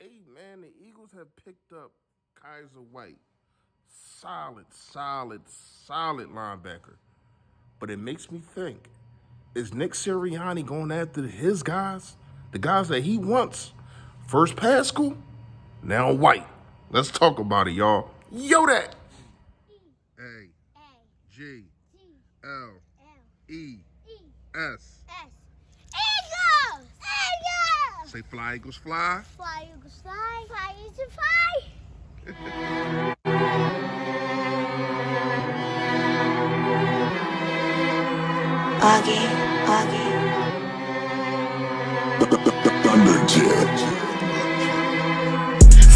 Hey, man, the Eagles have picked up Kyzir White. Solid linebacker. But it makes me think, is Nick Sirianni going after his guys? The guys that he wants? First Pascal, now White. Let's talk about it, y'all. Yo, that. A G L E S. Eagles! Eagles! Say fly, Eagles, fly. Fly, Eagles, fly. Fly, Eagles, fly. Augie.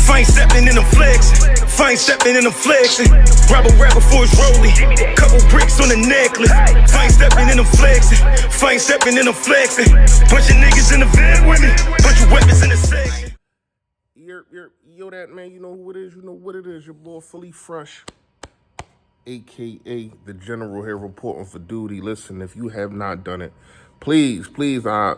Fine stepping in the flexing, fine stepping in the flexing. Grab a rapper for his rollie, couple bricks on the necklace. Fine stepping in the flexing, fine stepping in the flexing. Bunch of niggas in the van with me, bunch of weapons in the section. Yo, that man, you know who it is, you know what it is. Your boy Fully Fresh, a.k.a. the General here reporting for duty. Listen, if you have not done it, please, I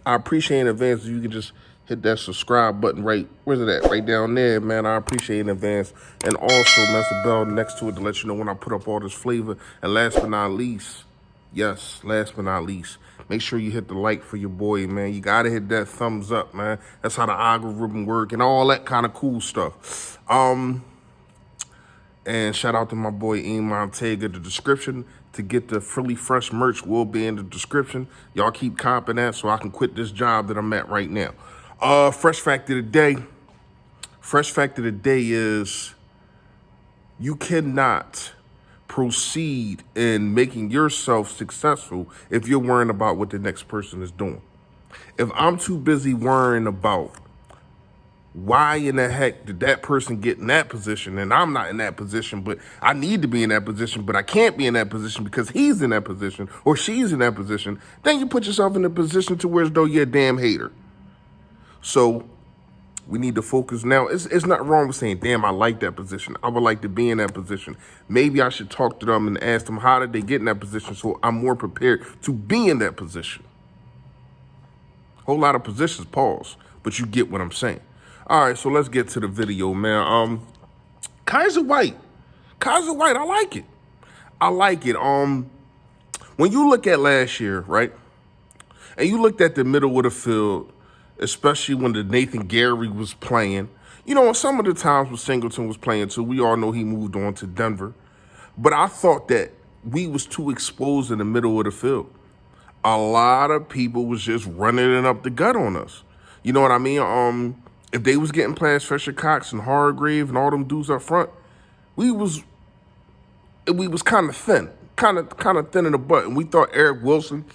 appreciate in advance if you can just hit that subscribe button where's it at? Right down there, man. I appreciate in advance. And also, that's the bell next to it to let you know when I put up all this flavor. And last but not least, make sure you hit the like for your boy, man. You gotta hit that thumbs up, man. That's how the algorithm work and all that kind of cool stuff. And shout out to my boy Eemontago. The description to get the Fully Fresh merch will be in the description. Y'all keep copping that so I can quit this job that I'm at right now. Fresh fact of the day. Fresh fact of the day is you cannot proceed in making yourself successful if you're worrying about what the next person is doing. If I'm too busy worrying about why in the heck did that person get in that position and I'm not in that position, but I need to be in that position, but I can't be in that position because he's in that position or she's in that position, then you put yourself in a position to where as though you're a damn hater. So we need to focus now. It's not wrong with saying, damn, I like that position. I would like to be in that position. Maybe I should talk to them and ask them how did they get in that position so I'm more prepared to be in that position. Whole lot of positions, pause, but you get what I'm saying. All right, so let's get to the video, man. Kyzir White, I like it. When you look at last year, right, and you looked at the middle of the field, especially when the Nathan Gary was playing, you know, some of the times when Singleton was playing too, we all know he moved on to Denver. But I thought that we was too exposed in the middle of the field. A lot of people was just running it up the gut on us. You know what I mean? If they was getting past Fisher Cox and Hargrave and all them dudes up front, we was kind of thin, kind of thin in the butt. And we thought Eric Wilson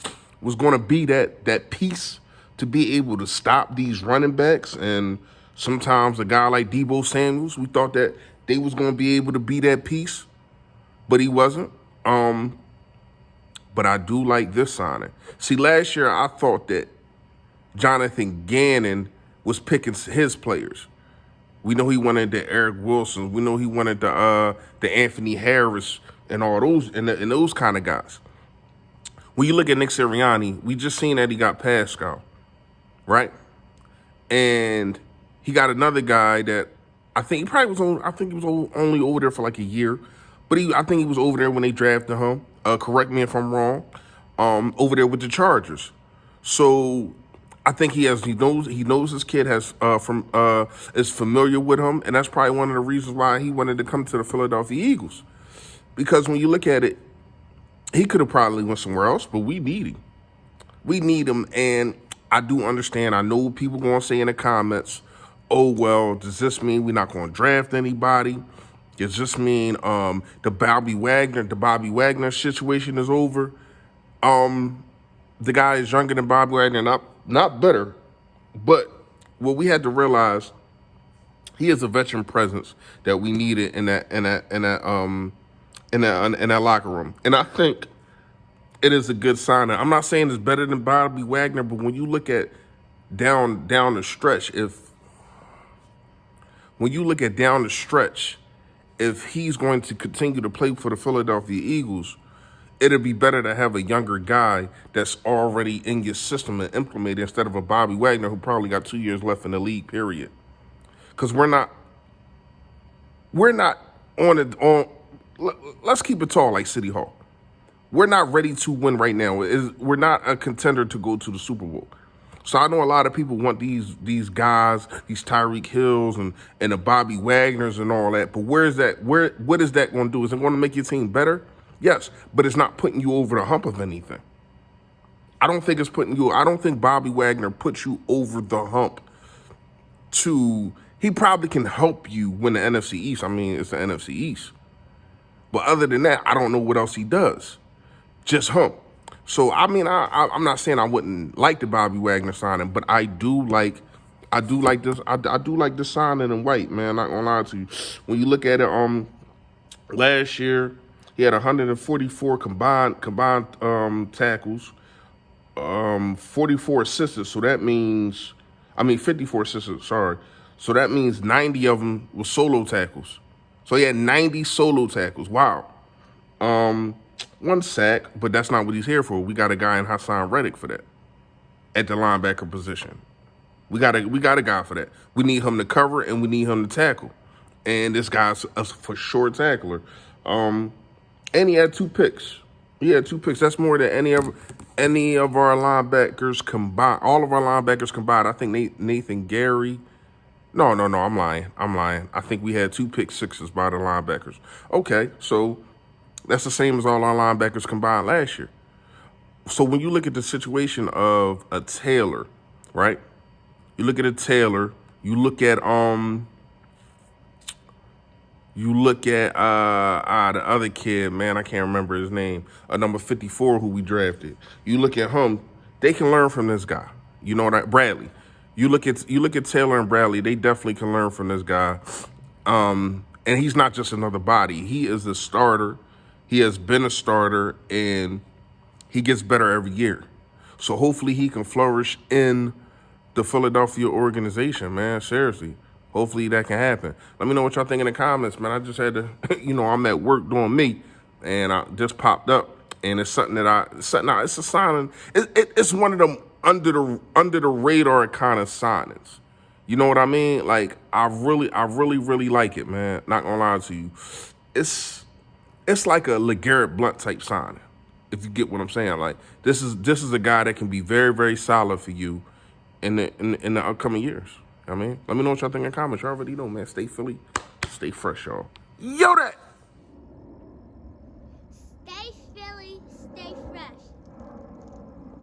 was going to be that piece to be able to stop these running backs. And sometimes a guy like Deebo Samuels, we thought that they was going to be able to be that piece, but he wasn't. But I do like this signing. See, last year I thought that Jonathan Gannon was picking his players. We know he wanted the Eric Wilson. We know he wanted the Anthony Harris and all those and those kind of guys. When you look at Nick Sirianni, we just seen that he got Pascal, right? And he got another guy that I think he probably was on. I think he was only over there for like a year, but I think he was over there when they drafted him. Correct me if I'm wrong. Over there with the Chargers. So I think he knows his kid is familiar with him, and that's probably one of the reasons why he wanted to come to the Philadelphia Eagles. Because when you look at it, he could have probably went somewhere else, but we need him. We need him, and I do understand. I know people going to say in the comments, oh, well, does this mean we're not going to draft anybody? Does this mean the Bobby Wagner situation is over? The guy is younger than Bobby Wagner, not better, but what we had to realize, he is a veteran presence that we needed in that locker room, and I think it is a good sign. I'm not saying it's better than Bobby Wagner, but when you look at down the stretch, if he's going to continue to play for the Philadelphia Eagles, it'd be better to have a younger guy that's already in your system and implemented instead of a Bobby Wagner who probably got 2 years left in the league, period. because we're not on it. Let's keep it tall like City Hall. We're not ready to win right now. We're not a contender to go to the Super Bowl. So I know a lot of people want these guys, these Tyreek Hills and the Bobby Wagners and all that. But where is that? What is that going to do? Is it going to make your team better? Yes, but it's not putting you over the hump of anything. I don't think Bobby Wagner puts you over the hump he probably can help you win the NFC East. I mean, it's the NFC East. But other than that, I don't know what else he does. Just hump. So, I mean, I'm not saying I wouldn't like the Bobby Wagner signing, but I do like this signing in White, man. Not gonna lie to you. When you look at it, last year he had 144 combined tackles, 44 assists. So that means, 54 assists. Sorry. So that means 90 of them were solo tackles. So he had 90 solo tackles. Wow. One sack, but that's not what he's here for. We got a guy in Hassan Reddick for that at the linebacker position. We got a guy for that. We need him to cover and we need him to tackle. And this guy's a for sure tackler. And he had 2 picks. That's more than any of our linebackers combined. All of our linebackers combined. I think Nathan Gary. No, I'm lying. I think we had 2 pick sixes by the linebackers. Okay, so that's the same as all our linebackers combined last year. So when you look at the situation of a Taylor, right? You look at a Taylor. You look at the other kid, man. I can't remember his name. Number 54, who we drafted. You look at him. They can learn from this guy. You know that Bradley. You look at Taylor and Bradley. They definitely can learn from this guy. And he's not just another body. He is a starter. He has been a starter, and he gets better every year. So hopefully he can flourish in the Philadelphia organization, man. Seriously. Hopefully that can happen. Let me know what y'all think in the comments, man. I just had to, I'm at work doing me, and I just popped up, and it's something it's a signing. It's one of them under the radar kind of signings. You know what I mean? Like, I really like it, man. Not gonna lie to you. It's like a LeGarrette Blount type signing, if you get what I'm saying. Like, this is a guy that can be very, very solid for you in the upcoming years. I mean, let me know what y'all think in the comments. Y'all already know, man. Stay Philly, stay fresh, y'all. Yo, that.